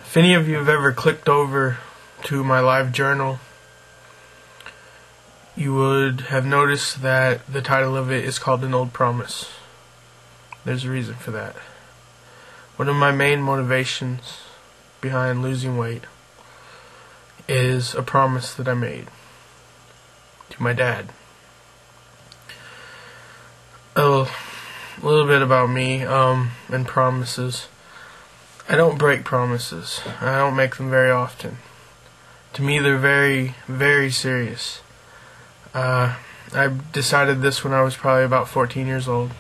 If any of you have ever clicked over to my live journal, you would have noticed that the title of it is called An Old Promise. There's a reason for that. One of my main motivations behind losing weight is a promise that I made to my dad. A little bit about me and promises. I don't break promises. I don't make them very often. To me, they're very, very serious. I decided this when I was probably about 14 years old.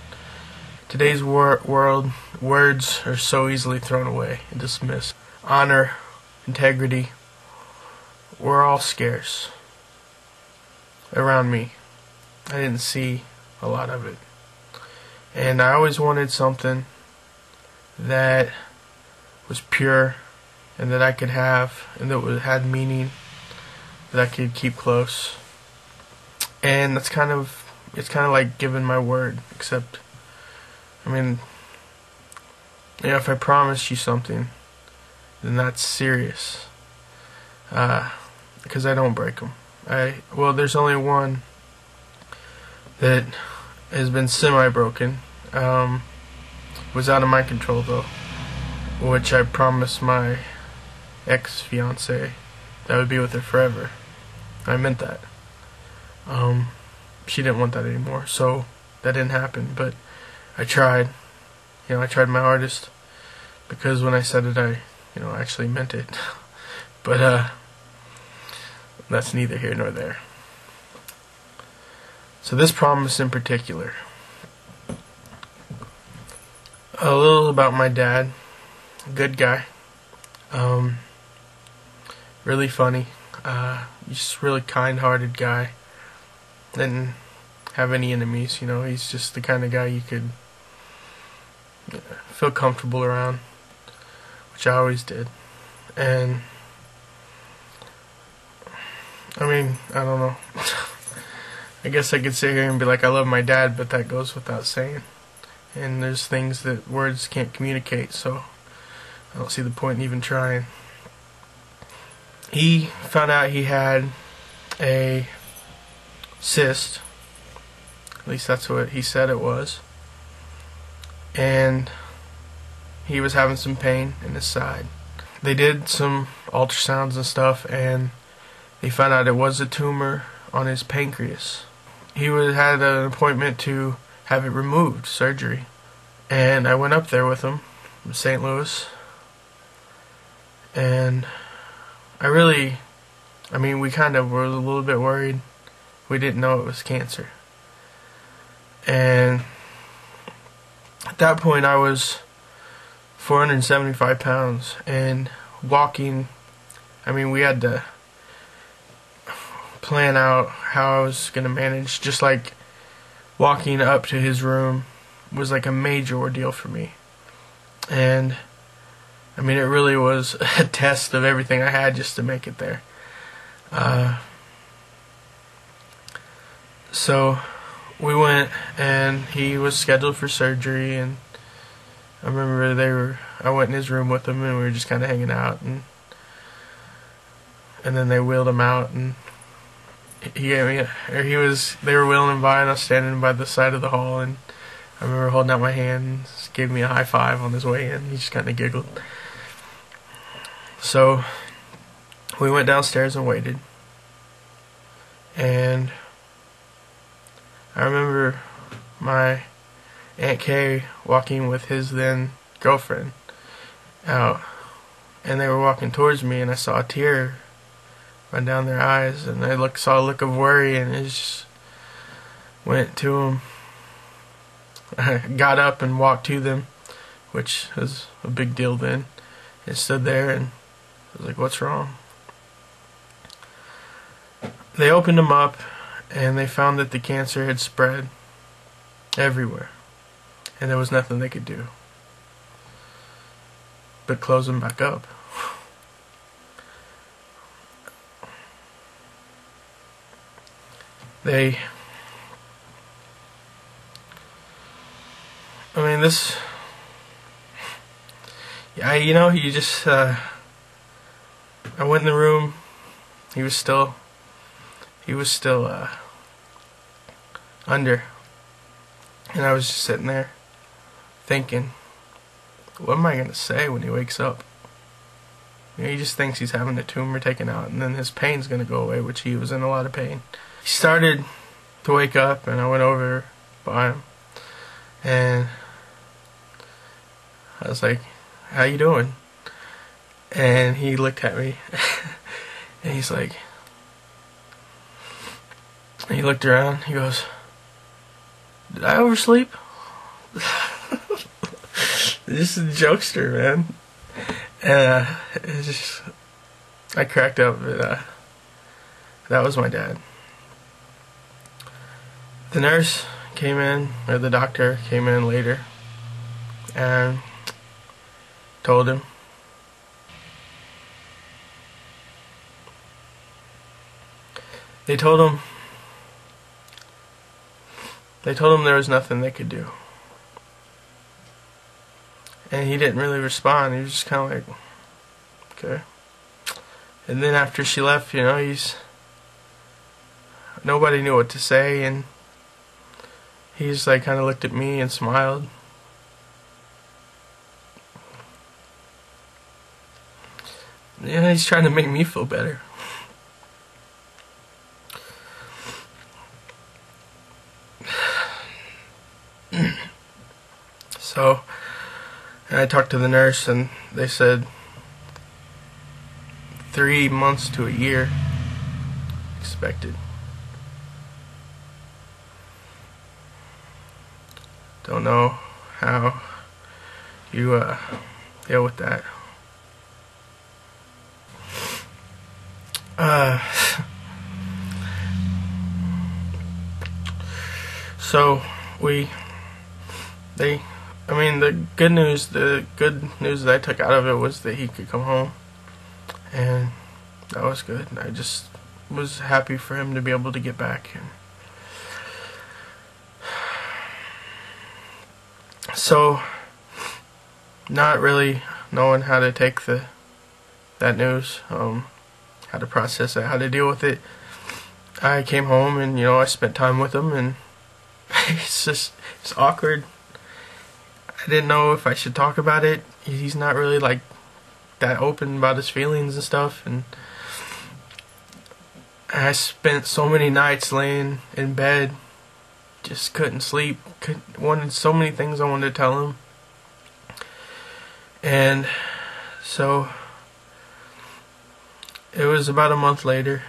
Today's world, words are so easily thrown away and dismissed. Honor, integrity, were all scarce around me. I didn't see a lot of it. And I always wanted something that was pure and that I could have and that had meaning, that I could keep close. And it's kind of like giving my word, except, if I promise you something, then that's serious, because I don't break them. There's only one that has been semi-broken, was out of my control though, which I promised my ex-fiance that I would be with her forever. I meant that. She didn't want that anymore, so that didn't happen, but I tried. I tried my hardest, because when I said it, I actually meant it. But that's neither here nor there. So this promise in particular. A little about my dad. Good guy. Really funny. Just really kind-hearted guy. Didn't have any enemies. He's just the kind of guy you could feel comfortable around, which I always did. And I don't know. I guess I could sit here and be like, I love my dad, but that goes without saying. And there's things that words can't communicate, so I don't see the point in even trying. He found out he had a cyst. At least that's what he said it was. And he was having some pain in his side. They did some ultrasounds and stuff, and they found out it was a tumor on his pancreas. He had an appointment to have it removed, surgery. And I went up there with him in St. Louis. And we kind of were a little bit worried. We didn't know it was cancer. And at that point I was 475 pounds and walking. We had to plan out how I was going to manage. Just like walking up to his room was like a major ordeal for me. And it really was a test of everything I had just to make it there. So we went, and he was scheduled for surgery, and I remember I went in his room with him, and we were just kind of hanging out, and then they wheeled him out, and they were wheeling him by, and I was standing by the side of the hall, and I remember holding out my hand, and gave me a high five on his way in. He just kind of giggled. So we went downstairs and waited, and I remember my Aunt Kay walking with his then girlfriend out, and they were walking towards me, and I saw a tear run down their eyes, and I saw a look of worry, and it just went to them. I got up and walked to them, which was a big deal then, and stood there, and I was like, what's wrong? They opened him up, and they found that the cancer had spread everywhere, and there was nothing they could do but close him back up. you just I went in the room. He was still under, and I was just sitting there thinking, what am I gonna say when he wakes up? You know, he just thinks he's having a tumor taken out, and then his pain's gonna go away, which he was in a lot of pain. He started to wake up, and I went over by him, and I was like, how you doing? And he looked at me, and he's like, he looked around, he goes, did I oversleep? Just a jokester, man. And it's just, I cracked up, but that was my dad. The nurse came in, or the doctor came in later, and told him they told him there was nothing they could do. And he didn't really respond. He was just kind of like, okay. And then after she left, you know, nobody knew what to say, and he just like kind of looked at me and smiled. Yeah, he's trying to make me feel better. So, I talked to the nurse, and they said 3 months to a year expected. Don't know how you deal with that. So the good news that I took out of it was that he could come home, and that was good. I just was happy for him to be able to get back. And so, not really knowing how to take that news, how to process it, how to deal with it, I came home, and you know, I spent time with him, and it's awkward. I didn't know if I should talk about it. He's not really like that open about his feelings and stuff, and I spent so many nights laying in bed, just couldn't sleep, wanted so many things I wanted to tell him. And so it was about a month later,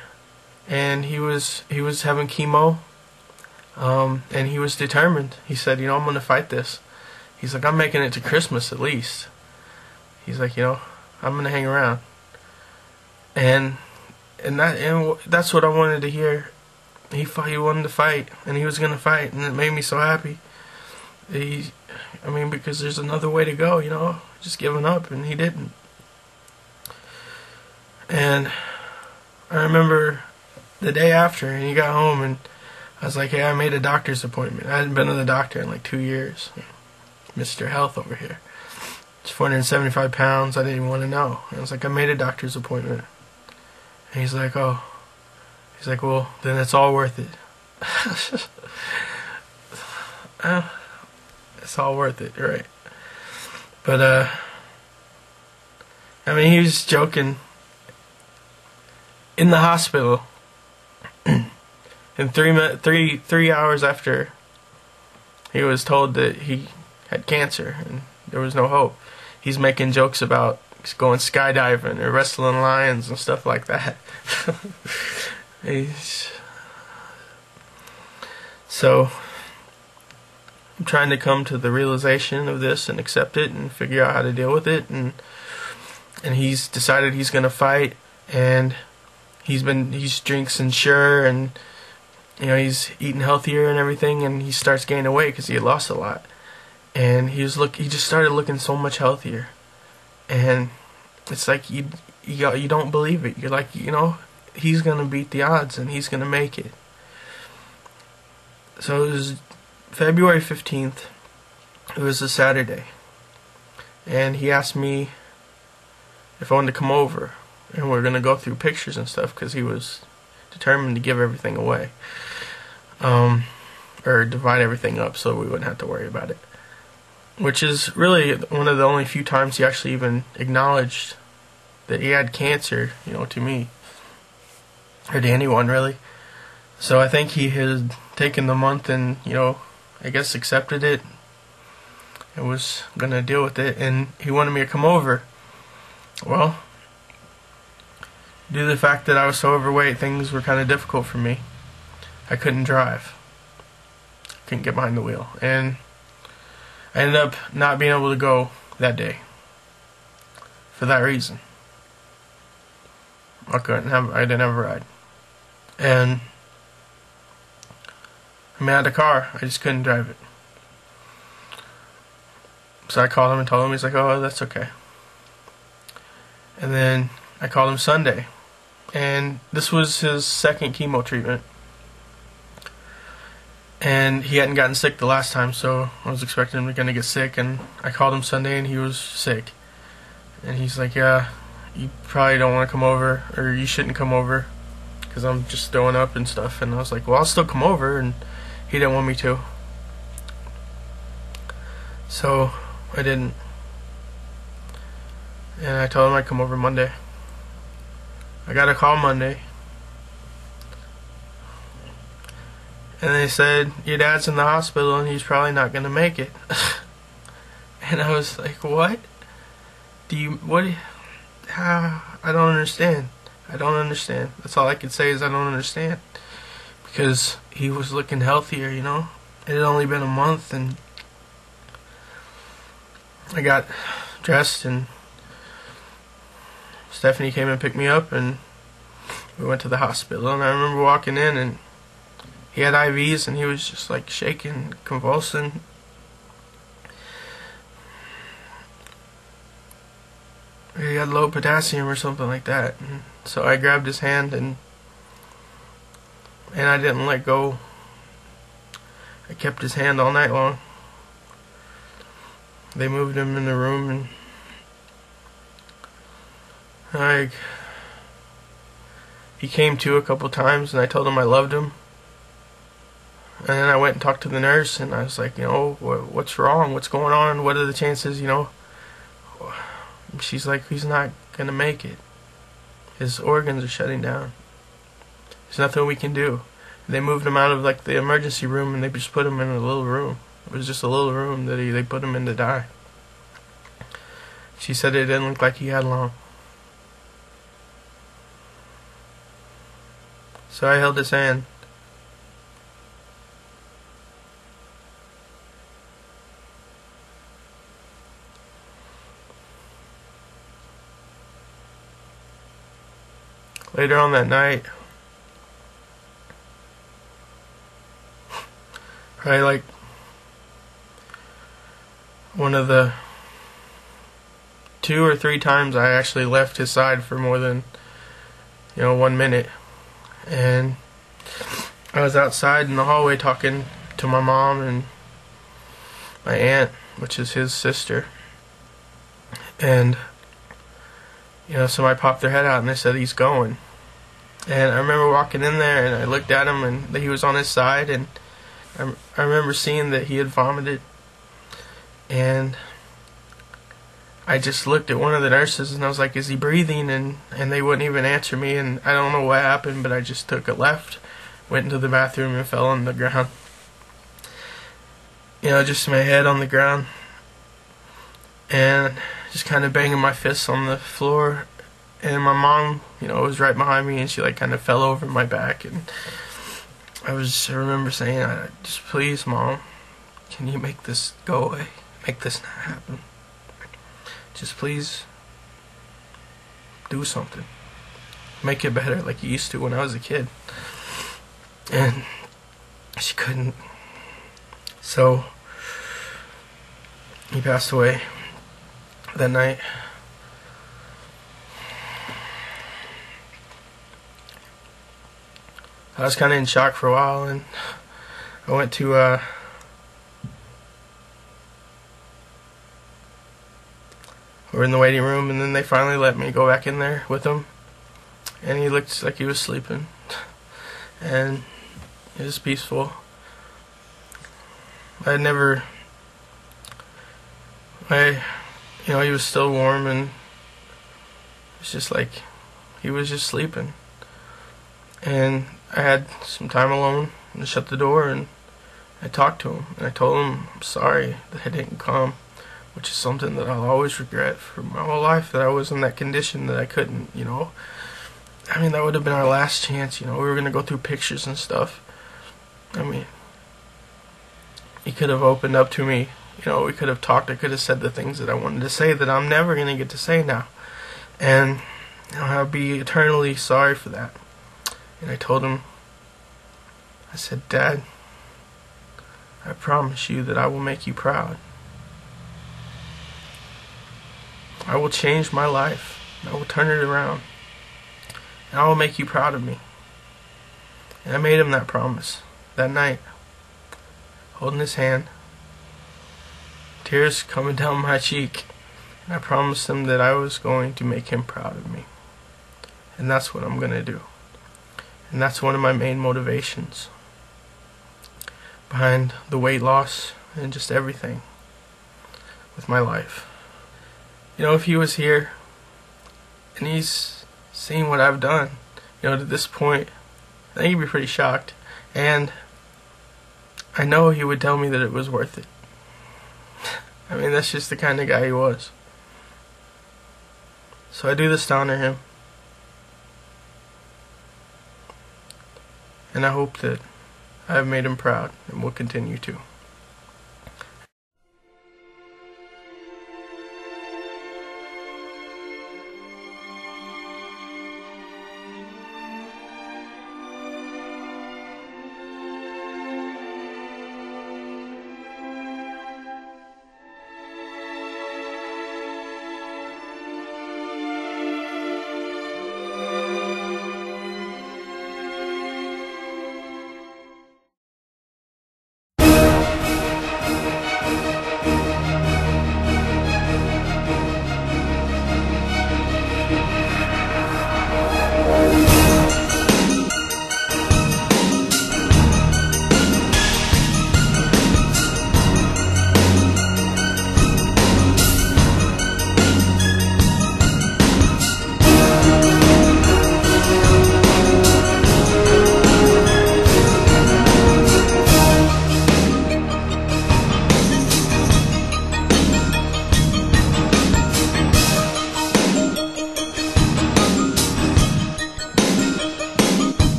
and he was having chemo, and he was determined. He said, you know, I'm gonna fight this. He's like, I'm making it to Christmas at least. He's like, you know, I'm gonna hang around. And that's what I wanted to hear. He wanted to fight, and he was gonna fight, and it made me so happy. Because there's another way to go, you know, just giving up, and he didn't. And I remember the day after, and he got home, and I was like, hey, I made a doctor's appointment. I hadn't been to the doctor in like 2 years. Mr. Health over here. It's 475 pounds. I didn't even want to know. And I was like, I made a doctor's appointment. And he's like, oh. He's like, well, then it's all worth it. It's all worth it, right? But, he was joking. In the hospital, and 3 hours after he was told that he had cancer and there was no hope, he's making jokes about going skydiving or wrestling lions and stuff like that. So I'm trying to come to the realization of this and accept it and figure out how to deal with it, and he's decided he's gonna fight, and he's drinks Ensure, and you know, he's eating healthier and everything, and he starts gaining weight because he had lost a lot, and he just started looking so much healthier, and it's like you don't believe it. You're like, you know, he's gonna beat the odds and he's gonna make it. So it was February 15th. It was a Saturday, and he asked me if I wanted to come over and we're gonna go through pictures and stuff because he was determined to give everything away, or divide everything up so we wouldn't have to worry about it. Which is really one of the only few times he actually even acknowledged that he had cancer, to me, or to anyone really. So I think he had taken the month and, I guess accepted it and was gonna deal with it, and he wanted me to come over. Well, due to the fact that I was so overweight, things were kind of difficult for me. I couldn't drive. Couldn't get behind the wheel. And I ended up not being able to go that day for that reason. I didn't have a ride. And I had a car, I just couldn't drive it. So I called him and told him. He's like, oh, that's okay. And then I called him Sunday, and this was his second chemo treatment, and he hadn't gotten sick the last time, so I was expecting him to get sick. And I called him Sunday and he was sick, and he's like, yeah, you probably don't want to come over, or you shouldn't come over because I'm just throwing up and stuff. And I was like, well, I'll still come over, and he didn't want me to, so I didn't. And I told him I'd come over Monday. I got a call Monday, and they said, your dad's in the hospital and he's probably not going to make it. And I was like, what? I don't understand. I don't understand. That's all I could say is I don't understand. Because he was looking healthier, It had only been a month, and I got dressed, and Stephanie came and picked me up, and we went to the hospital. And I remember walking in, and he had IVs, and he was just like shaking, convulsing. He had low potassium or something like that. And so I grabbed his hand, and I didn't let go. I kept his hand all night long. They moved him in the room, and he came to a couple times, and I told him I loved him. And then I went and talked to the nurse, and I was like, what's wrong? What's going on? What are the chances, She's like, he's not going to make it. His organs are shutting down. There's nothing we can do. They moved him out of the emergency room, and they just put him in a little room. It was just a little room that they put him in to die. She said it didn't look like he had long. So I held his hand. Later on that night, probably one of the 2 or 3 times I actually left his side for more than 1 minute. And I was outside in the hallway talking to my mom and my aunt, which is his sister. And somebody popped their head out and they said he's going. And I remember walking in there, and I looked at him, and he was on his side, and I remember seeing that he had vomited. And I just looked at one of the nurses, and I was like, is he breathing? And they wouldn't even answer me, and I don't know what happened, but I just took a left, went into the bathroom, and fell on the ground. Just my head on the ground, and just kind of banging my fists on the floor. And my mom, was right behind me, and she kind of fell over my back. And I remember saying, just please, Mom, can you make this go away? Make this not happen. Just please do something. Make it better like you used to when I was a kid. And she couldn't. So he passed away that night. I was kind of in shock for a while, and I went to we're in the waiting room, and then they finally let me go back in there with him. and he looked like he was sleeping, and it was peaceful. I never, he was still warm, and it's just like he was just sleeping. And I had some time alone, and I shut the door, and I talked to him, and I told him I'm sorry that I didn't come, which is something that I'll always regret for my whole life, that I was in that condition, that I couldn't, I mean, that would have been our last chance, we were going to go through pictures and stuff. I mean, he could have opened up to me, we could have talked, I could have said the things that I wanted to say that I'm never going to get to say now. And, I'll be eternally sorry for that. And I told him, I said, Dad, I promise you that I will make you proud. I will change my life. I will turn it around. And I will make you proud of me. And I made him that promise that night, holding his hand, tears coming down my cheek. And I promised him that I was going to make him proud of me. And that's what I'm going to do. And that's one of my main motivations behind the weight loss and just everything with my life. If he was here and he's seen what I've done, to this point, I think he'd be pretty shocked. And I know he would tell me that it was worth it. I mean, that's just the kind of guy he was. So I do this to honor him. And I hope that I have made him proud and will continue to.